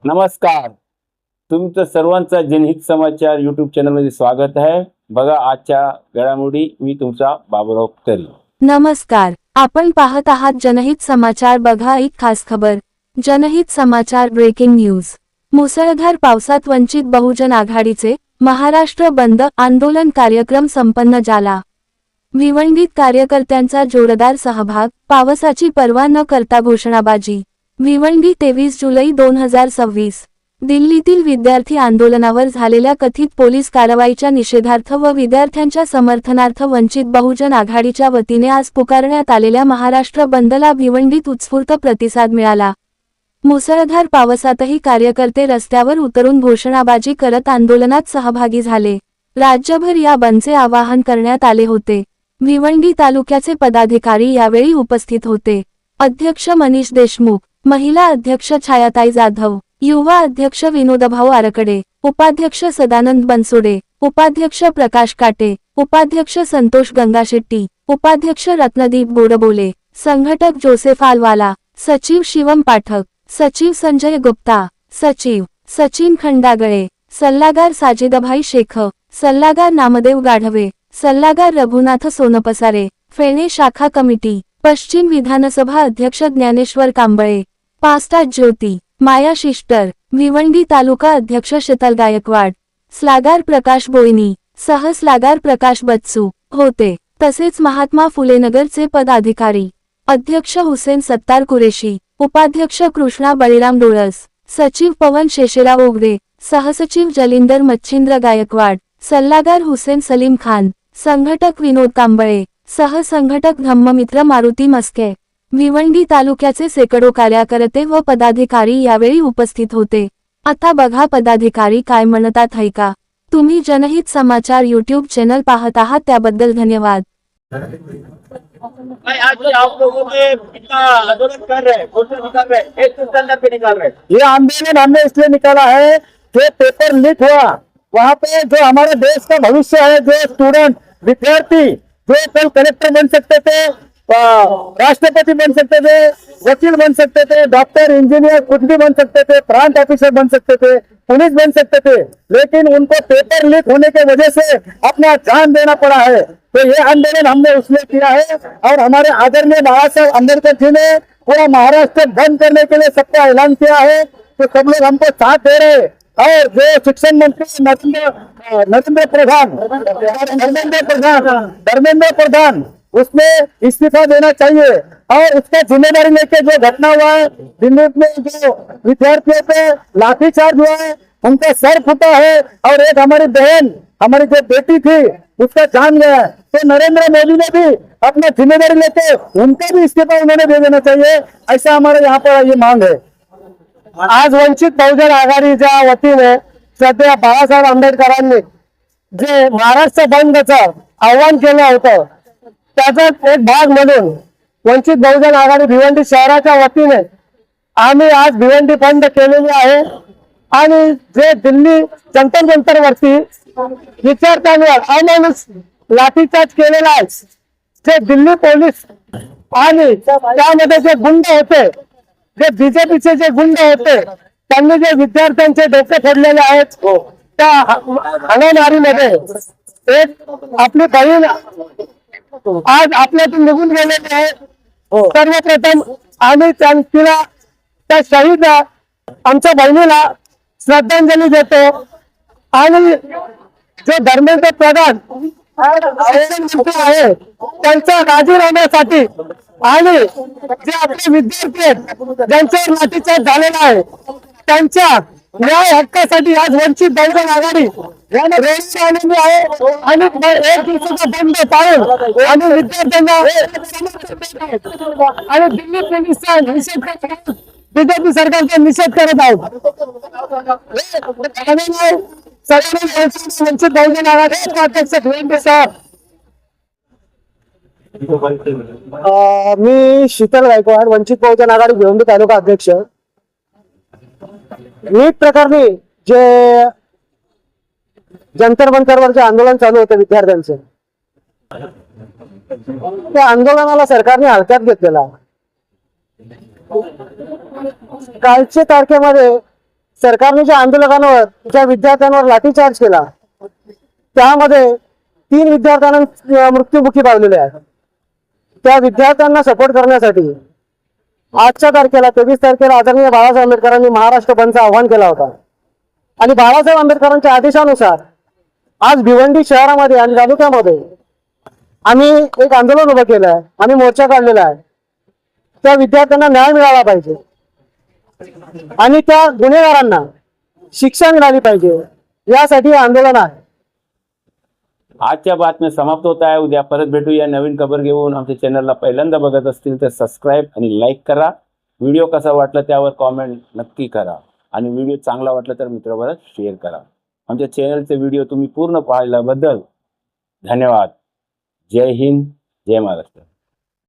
नमस्कार. तुमचं सर्वांचा जनहित समाचार यूट्यूब चॅनलमध्ये स्वागत आहे. बघा आजच्या घडामोडी. मी तुमचा बाबूराव तरी. नमस्कार. आपण पाहत आहात जनहित समाचार. बघा एक खास खबर. जनहित समाचार ब्रेकिंग न्यूज. मुसळधार पावसात वंचित बहुजन आघाडीचे महाराष्ट्र बंद आंदोलन कार्यक्रम संपन्न झाला. भिवंडीत कार्यकर्त्यांचा जोरदार सहभाग, पावसाची पर्वा न करता घोषणाबाजी. भिवंडी 23 जुलै 2026. दिल्लीतील विद्यार्थी आंदोलनावर झालेल्या कथित पोलीस कारवाईच्या निषेधार्थ व विद्यार्थ्यांच्या समर्थनार्थ वंचित बहुजन आघाडीच्या वतीने आज पुकारण्यात आलेल्या महाराष्ट्र बंदला भिवंडीत उत्स्फूर्त प्रतिसाद मिळाला. मुसळधार पावसातही कार्यकर्ते रस्त्यावर उतरून घोषणाबाजी करत आंदोलनात सहभागी झाले. राज्यभर या बंदचे आवाहन करण्यात आले होते. भिवंडी तालुक्याचे पदाधिकारी यावेळी उपस्थित होते. अध्यक्ष मनीष देशमुख, महिला अध्यक्ष छायाताई जाधव, युवा अध्यक्ष विनोदभाऊ आरकडे, उपाध्यक्ष सदानंद बनसोडे, उपाध्यक्ष प्रकाश काटे, उपाध्यक्ष संतोष गंगाशेट्टी, उपाध्यक्ष रत्नदीप बोडबोले, संघटक जोसेफ आलवाला, सचिव शिवम पाठक, सचिव संजय गुप्ता, सचिव सचिन खंडागळे, सल्लागार साजिदभाई शेख, सल्लागार नामदेव गाढवे, सल्लागार रघुनाथ सोनपसारे, फेणे शाखा कमिटी, पश्चिम विधानसभा अध्यक्ष ज्ञानेश्वर कांबळे, पास्टात ज्योती, माया शिष्टर, भिवंडी तालुका अध्यक्ष शीतल गायकवाड, स्लागार प्रकाश बोईनी, सहस्लागार प्रकाश बच्चू होते. तसेच महात्मा फुले नगरचे पदाधिकारी, अध्यक्ष हुसेन सत्तार कुरेशी, उपाध्यक्ष कृष्णा बळीराम डोळस, सचिव पवन शेषेराव ओगरे, सहसचिव जलिंदर मच्छिंद्र गायकवाड, सल्लागार हुसेन सलीम खान, संघटक विनोद कांबळे, सहसंघटक धम्ममित्र मारुती मस्के. भिवंडी तालुक्याचे शेकडो कार्यकर्ते व पदाधिकारी यावेळी उपस्थित होते. आता बघा पदाधिकारी काय म्हणतात ऐका. तुम्ही जनहित समाचार यूट्यूब चॅनल पाहत आहात त्याबद्दल धन्यवाद. आज आप लोगों ने इतना आंदोलन कर रहे हैं, घोषणा निकाल रहे हैं, एक संदर्भ पे निकाल रहे हैं। ये आंदोलन हमने इसलिए निकाला है कि पेपर लीक हुआ, वहाँ पे जो हमारे देश का भविष्य है, जो स्टूडेंट विद्यार्थी जो कल कलेक्टर बन सकते थे, राष्ट्रपति बन सकते थे, वकील बन सकते थे, डॉक्टर इंजीनियर कुछ भी बन सकते थे, प्रांत ऑफिसर बन सकते थे, पुलिस बन सकते थे, लेकिन उनको पेपर लीक होने की वजह से अपना जान देना पड़ा है। तो ये आंदोलन हमने उसने किया है और हमारे आदरणीय बाबा साहब अम्बेडकर जी ने पूरा महाराष्ट्र बंद करने के लिए सबका ऐलान किया है। तो सब लोग हमको साथ दे रहे हैं और जो शिक्षण मंत्री धर्मेंद्र प्रधान उसमें इस्तीफा देना चाहिए और उसका जिम्मेदारी लेके जो घटना हुआ है दिल्ली में, जो विद्यार्थियों पे लाठीचार्ज हुआ है, उनका सर फूटा है और एक हमारी बहन, हमारी जो बेटी थी उसका जान गया है। तो नरेंद्र मोदी ने भी अपना जिम्मेदारी लेके उनका भी इस्तीफा उन्होंने दे देना चाहिए, ऐसा हमारे यहाँ पर ये मांग है। आज वंचित बहुजन आघाडीच्या वतीने सध्या बाळासाहेब आंबेडकरांनी जे महाराष्ट्र बंदचं आव्हान केलं होतं त्याचा एक भाग म्हणून वंचित बहुजन आघाडी भिवंडी शहराच्या वतीने आम्ही आज भिवंडी बंद केलेली आहे आणि जे दिल्ली जंतर मंतर वरती विद्यार्थ्यांवर अमानुष लाठीचार्ज केलेला आहे, जे दिल्ली पोलीस आणि त्यामध्ये जे गुंड होते, जे बीजेपीचे जे गुंड होते, त्यांनी जे विद्यार्थ्यांचे डोके फोडलेले आहेत त्या हाणामारीमध्ये एक आपली बहीण आज आपल्यातून निघून गेलेली आहे। सर्वप्रथम आम्ही तिला त्या शहीद आमच्या बहिणीला श्रद्धांजली देतो आणि जो धर्मेंद्र प्रधान आहे त्यांच्या राजीनाम्यासाठी आणि जे आपले विद्यार्थी आहेत ज्यांच्यावर लाठीचार्ज झालेला आहे त्यांच्या न्याय हक्कासाठी आज वंचित बहुजन आघाडी रॅली आलेली आहे आणि एक दिवसाचा बंद पाळून आम्ही विद्यार्थ्यांना आणि दिल्ली पोलिसांचा निषेध करत आहोत, बीजेपी सरकारचा निषेध करत आहोत। वंचित बहुजन आघाडी अध्यक्ष भिवंडी साहेब, मी शीतल गायकवाड, वंचित बहुजन आघाडी भिवंडी तालुका अध्यक्ष। नीट प्रकारे जे जंतर मंतरवर जे आंदोलन चालू होते विद्यार्थ्यांचे, त्या आंदोलनाला सरकारने हलक्यात घेतलेला। कालच्या तारखेमध्ये सरकारने ज्या आंदोलकांवर ज्या विद्यार्थ्यांवर लाठीचार्ज केला त्यामध्ये 3 विद्यार्थ्यांना मृत्युमुखी पावलेले आहेत. त्या विद्यार्थ्यांना सपोर्ट करण्यासाठी आजच्या तारखेला 23 तारखेला आदरणीय बाळासाहेब आंबेडकरांनी महाराष्ट्र बंदचं आवाहन केला होता आणि बाळासाहेब आंबेडकरांच्या आदेशानुसार आज भिवंडी शहरामध्ये आणि तालुक्यामध्ये आम्ही एक आंदोलन उभं केलं आहे, आम्ही मोर्चा काढलेला आहे. त्या विद्यार्थ्यांना न्याय मिळाला पाहिजे आणि त्या गुन्हेगारांना शिक्षा मिळाली पाहिजे यासाठी हे आंदोलन आहे. आजच्या बातम्या समाप्त होत आहे. उद्या परत भेटूया नवीन खबर घेऊन. आमच्या चॅनलला पहिल्यांदा बघत असतील तर सबस्क्राईब आणि लाईक करा. व्हिडिओ कसा वाटला त्यावर कॉमेंट नक्की करा आणि व्हिडिओ चांगला वाटला तर मित्राबरोबर शेअर करा. आमच्या चॅनलचे व्हिडिओ तुम्ही पूर्ण पाहिल्याबद्दल धन्यवाद. जय हिंद, जय महाराष्ट्र.